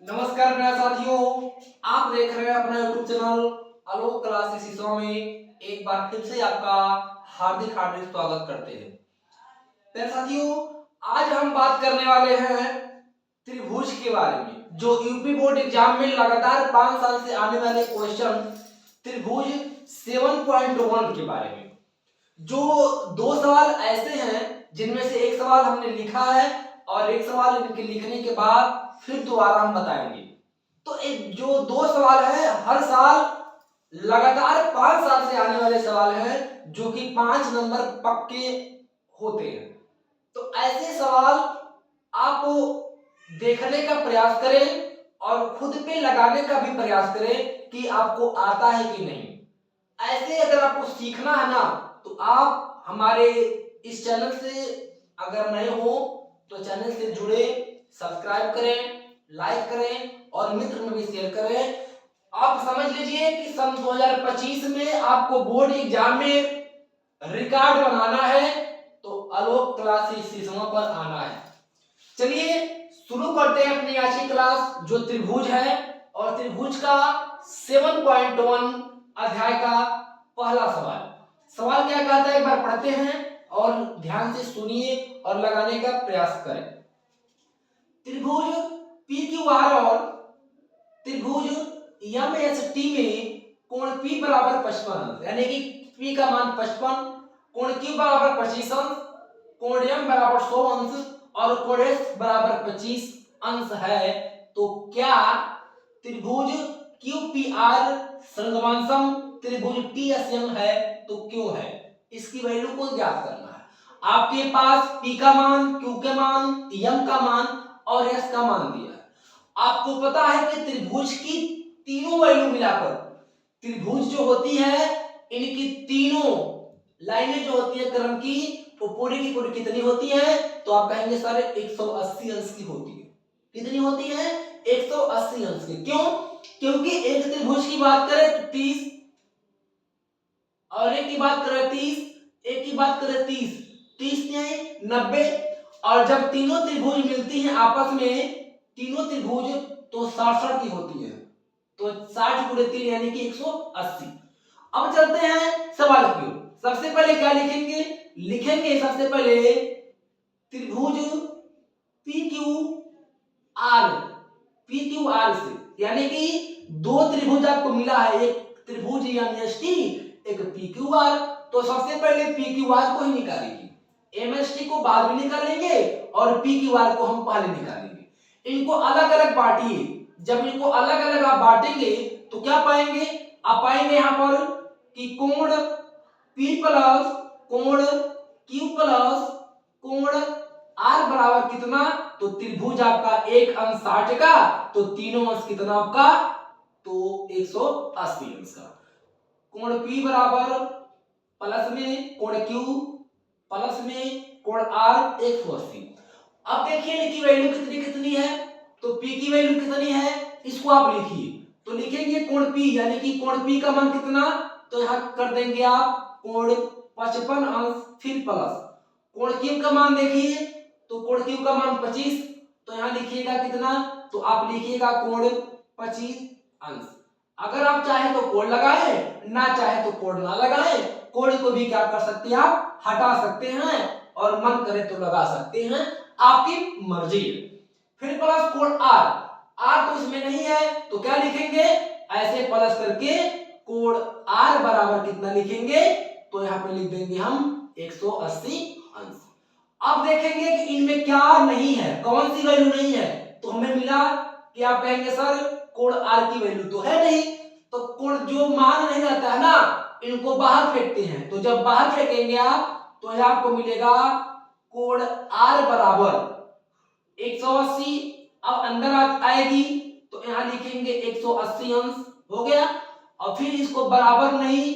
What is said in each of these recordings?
नमस्कार मेरे साथियों, आप देख रहे हैं अपना YouTube चैनल आलोक क्लासेस ईसरो में। एक बार फिर से आपका हार्दिक हार्दिक स्वागत करते हैं। मेरे साथियों, आज हम बात करने वाले हैं त्रिभुज के बारे में, जो यूपी बोर्ड एग्जाम में लगातार 5 साल से आने वाले क्वेश्चन त्रिभुज 7.1 के बारे में। जो दो सवाल ऐसे हैं जिनमें से एक सवाल हमने लिखा है और एक सवाल इनके लिखने के बाद फिर दोबारा हम बताएंगे। तो एक जो दो सवाल है हर साल लगातार 5 साल से आने वाले सवाल हैं, जो कि 5 नंबर पक्के होते हैं। तो ऐसे सवाल आप देखने का प्रयास करें और खुद पे लगाने का भी प्रयास करें कि आपको आता है कि नहीं। ऐसे अगर आपको सीखना है ना, तो आप हमारे इस चैनल से अगर नए हो तो चैनल से जुड़े, सब्सक्राइब करें, लाइक करें और मित्र में भी शेयर करें। आप समझ लीजिए कि सन 2025 में आपको बोर्ड एग्जाम में रिकॉर्ड बनाना है तो आलोक क्लासेस शीशों पर आना है। चलिए शुरू करते हैं अपनी आज की क्लास, जो त्रिभुज है और त्रिभुज का 7.1 अध्याय का पहला सवाल। सवाल क्या कहता है एक बार पढ़ते हैं और ध्यान से सुनिए और लगाने का प्रयास करें। त्रिभुज PQR और त्रिभुज MHT में कोण P बराबर 55, यानी कि P का मान 55, कोण Q बराबर 25 अंश, कोण M बराबर 100 अंश और कोण S बराबर 25 अंश है। तो क्या त्रिभुज QPR संगमांसम त्रिभुज TSM है? तो क्यों है? इसकी वैल्यू को ज्ञात करना है। आपके पास P का मान, Q का मान, M का मान और S का मान दिया है। आपको पता है कि त्रिभुज की तीनों वैल्यू मिलाकर त्रिभुज जो होती है, इनकी तीनों लाइनें जो होती है क्रम की, वो पूरी की पूरी कितनी होती है? तो आप कहेंगे सर 180 अंश की होती है। कितनी होती है? 180 अंश की। क्यों? क्योंकि एक त्रिभुज की बात करें तो 30 और एक की बात करें 30, एक की बात करें 30, 30 नहीं 90, और जब तीनों त्रिभुज मिलती हैं आपस में, तीनों त्रिभुज तो 60 की होती है। तो 60 गुणे 3 यानी कि 180। अब चलते हैं सवाल की ओर। सबसे पहले क्या लिखेंगे? लिखेंगे सबसे पहले त्रिभुज PQR से, यानी कि दो त्रिभुज आपको मिला है, एक त्रिभुज MHT, एक PQR। तो सबसे पहले PQR को ही निकालेंगे, MHT को बाद में निकालेंगे और PQR को हम पहले निकालेंगे। इनको अलग अलग बांटिए। जब इनको अलग अलग आप बांटेंगे तो क्या पाएंगे? आप पाएंगे यहाँ पर कि कोण P प्लस कोण Q प्लस कोण R बराबर कितना? तो त्रिभुज आपका एक अंश 60 का, तो तीनों अंश कितना आपका? तो 180 अंश का। कोण P बराबर प्लस में कोण Q प्लस में कोण R 180। अब देखिए इनकी वैल्यू कितनी कितनी है। तो P की वैल्यू कितनी है इसको आप लिखिए। तो लिखेंगे कोण P, यानी कि कोण P का मान कितना? तो यहां कर देंगे आप कोण 55 अंश फिर प्लस। कोण Q का मान देखिए, तो कोण Q का मान 25, तो यहां लिखिएगा कितना? तो आप लिखिएगा कोण 25 अंश। अगर आप चाहे तो कोण लगाएं, ना चाहे तो कोण ना लगाएं। कोण को भी क्या कर सकते हैं आप? हटा सकते हैं और मन करे तो लगा सकते हैं, आपकी मर्जी है। फिर प्लस कोण R, R तो इसमें नहीं है तो क्या लिखेंगे? ऐसे प्लस करके कोण R बराबर कितना लिखेंगे? तो यहां पे लिख देंगे हम 180 अंश। अब देखेंगे कि इनमें क्या नहीं है, कौन सी वैल्यू नहीं है। तो हमें मिला कि आप कहेंगे सर कोण R की वैल्यू तो है नहीं। तो कोण जो मान नहीं रहता है ना, इनको बाहर फेंकते हैं। तो जब बाहर फेंकेंगे आप तो यहां आपको मिलेगा कोण R बराबर 180। अब अंदर आएगी तो यहां लिखेंगे 180 अंश हो गया। और फिर इसको बराबर नहीं,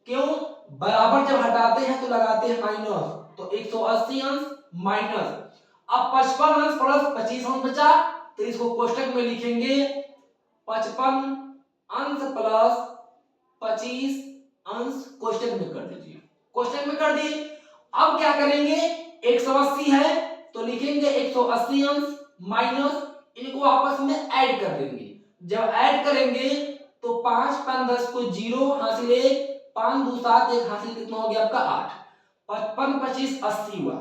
क्यों? बराबर जब हटाते हैं तो लगाते हैं माइनस, तो 180 अंश माइनस। अब 55 अंश प्लस 25 अंश बचा, तो इसको कोष्टक में लिखेंगे 55 अंश प्लस 25 अंश, कोष्टक में कर दीजिए। कोष्टक में कर दिए। अब क्या करेंगे? 180 है तो लिखेंगे 180 अंश माइनस इनको आपस में ऐड कर देंगे। जब ऐड करेंगे तो 5 5 10 को 0 हासिल 1, 5 2 7 1 हासिल कितना हो गया आपका 8, 55 25 80 हुआ।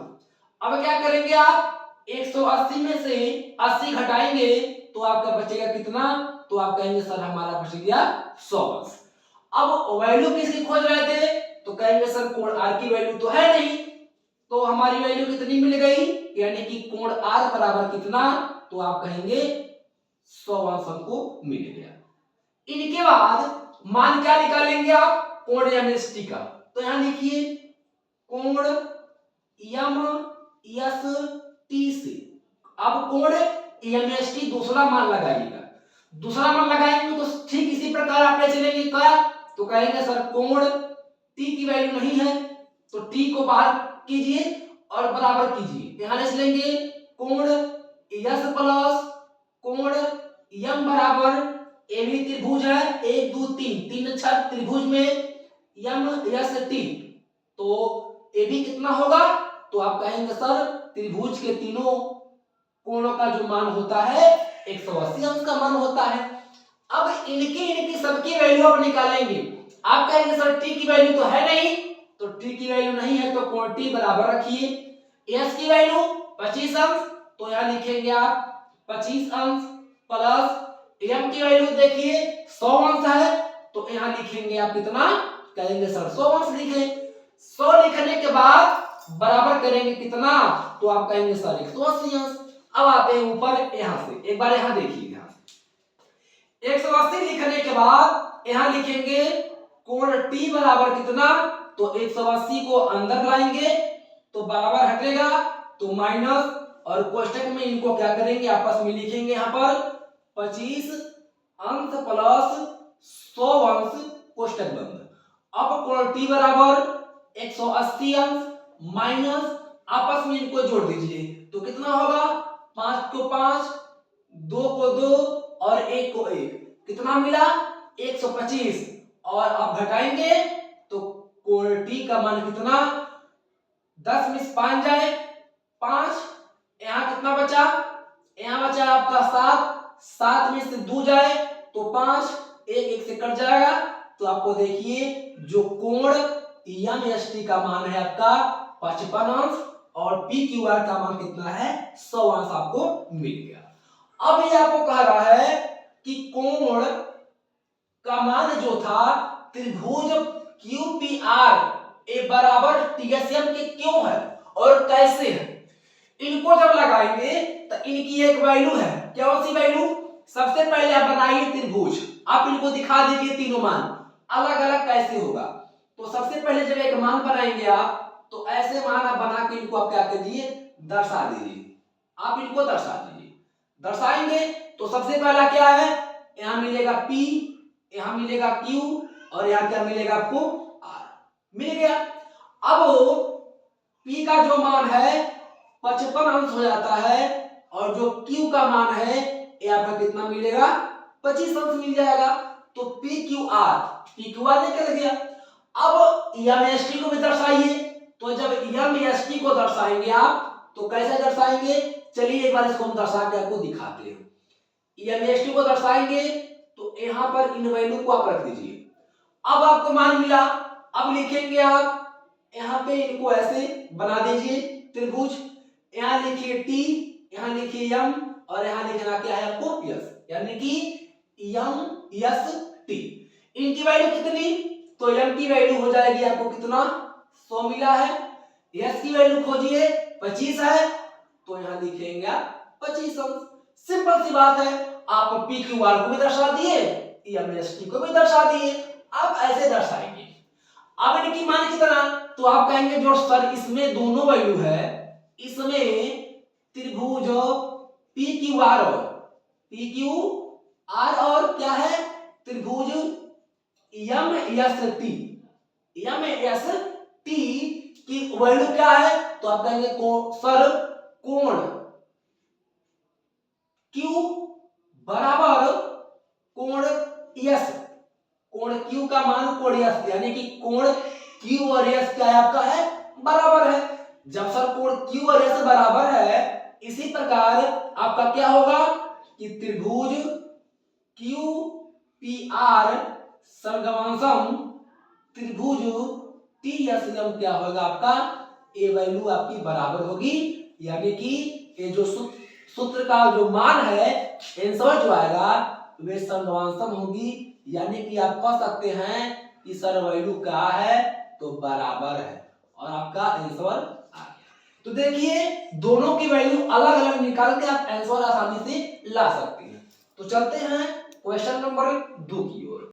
अब क्या करेंगे आप 180 में से 80 घटाएंगे तो आपका बचेगा कितना, तो आप कहेंगे सर हमारा बच गया 100 अंश। अब वैल्यू किसकी खोज रहे थे, तो कहेंगे सर कोण r की वैल्यू तो है नहीं, तो हमारी वैल्यू कितनी मिल गई, यानी कि कोण r बराबर कितना, तो आप कहेंगे 100 अंश हमको मिल गया। इनके बाद मान क्या निकालेंगे आप, कोण एमएसटी का, तो यहां लिखिए कोण एम एस टी से। अब कोण एमएसटी दूसरा मान लगाइएगा, दूसरा मान लगाएंगे तो ठीक इसी प्रकार आप ले चलेंगे क्या, तो कहेंगे सर कोण टी की वैल्यू नहीं है तो टी को बाहर कीजिए और बराबर कीजिए, यहां ले चलेंगे कोण एस प्लस कोण एम बराबर एबी त्रिभुज है 1 2 3 3 6 त्रिभुज में एम एस टी, तो एबी कितना होगा, तो आप कहेंगे सर त्रिभुज के तीनों कोणों का जो मान होता है 180 अंश का मान होता है। अब इनकी सबकी वैल्यू आप निकालेंगे, आप कहेंगे सर टी की वैल्यू तो है नहीं, तो टी की वैल्यू नहीं है तो कोण टी बराबर रखिए, एस की वैल्यू 25 अंश, तो यहां लिखेंगे आप 25 अंश प्लस एम की वैल्यू देखिए 100 अंश है, तो यहां लिखेंगे आप कितना, कहेंगे सर 100 अंश लिखें। 100 लिखने के बाद बराबर करेंगे कितना, तो आप कहेंगे सर 180 अंश। अब आते हैं ऊपर, यहां से एक बार यहां देखिएगा 180 लिखने के बाद यहां लिखेंगे कोण t बराबर कितना, तो 180 को अंदर लाएंगे तो बराबर हटेगा तो माइनस, और कोष्टक में इनको क्या करेंगे आपस में लिखेंगे यहां पर 25 अंश प्लस 100 अंश कोष्टक बंद। अब कोण t बराबर 180 अंश माइनस, आपस में इनको जोड़ दीजिए तो कितना होगा, 5 को 5 2 को 2 और 1 को 1, कितना मिला 125, और आप घटाएंगे तो कोण t का मान कितना, 10 में 5 जाए 5, यहां कितना बचा, यहां बचा आपका 7, 7 में से 2 जाए तो 5, 1 1 से कट जाएगा, तो आपको देखिए जो कोण एमएसटी का मान है आपका 55 अंश और पीक्यूआर का मान कितना है 100 अंश आपको मिल गया। अब ये आपको कह रहा है कि कोण का मान जो था त्रिभुज क्यूपीआर ए बराबर टीएसएम के क्यों है और कैसे है, इनको जब लगाएंगे तो इनकी एक वैल्यू है, क्या सी वैल्यू, सबसे पहले आप बनाइए त्रिभुज, आप इनको दिखा दीजिए तीनों मान अलग अलग कैसे होगा, तो सबसे पहले जब एक मान बनाएंगे आप तो ऐसे मान आप बना के इनको आप क्या कीजिए दर्शा दीजिए, आप इनको दर्शा दीजिए, दर्शाएंगे तो सबसे पहला क्या है, यहां मिलेगा P, यहां मिलेगा Q और यहां क्या मिलेगा आपको R, मिल गया। अब P का जो मान है 55 अंश हो जाता है और जो Q का मान है ये आपका कितना मिलेगा 25 अंश मिल जाएगा, तो PQR निकल गया। अब एमएसटी को भी दर्शाइए, तो जब एमएसटी को दर्शाएंगे आप तो कैसे दर्शाएंगे, चलिए एक बार इसको हम दर्शा के आपको दिखाते हैं। एमएसटी को दर्शाएंगे तो यहां पर इन वैल्यू को आप रख दीजिए, अब आपको मान मिला, अब लिखेंगे आप यहां पे इनको ऐसे बना दीजिए त्रिभुज, यहां लिखिए T, यहां लिखिए M और यहां लिखना क्या है आपको S, यानी कि MST। इनकी वैल्यू कितनी, तो M की वैल्यू हो जाएगी आपको कितना 100 मिला है, S की वैल्यू खोजिए 25 है तो यहां लिखेंगे 25 अंश, सिंपल सी बात है। आप PQR को भी दर्शा दिए, MST को भी दर्शा दिए, आप ऐसे दर्शाएंगे। अब इनकी मान कितना, तो आप कहेंगे जो सर इसमें दोनों वैल्यू है, इसमें त्रिभुज PQR और क्या है त्रिभुज MST की वैल्यू क्या है, तो आप कहेंगे सर कोण Q बराबर कोण S, कोण Q का मान कोण S, यानी कि कोण Q और S क्या है आपका है बराबर है। जब सर कोण Q और S बराबर है, इसी प्रकार आपका क्या होगा कि त्रिभुज क्यू पी आर सर्गवांशम त्रिभुज टी एस एम क्या होगा आपका, ए वैल्यू आपकी बराबर होगी, यानी कि ये जो सूत्र का जो मान है आंसर जो आएगा वे सर्गवांशम होगी, यानी कि आप कह सकते हैं कि सर वैल्यू क्या है, तो बराबर है, और आपका आंसर आ गया। तो देखिए दोनों की वैल्यू अलग अलग निकाल के आप आंसर आसानी से ला सकते हैं। तो चलते हैं क्वेश्चन नंबर 2 की।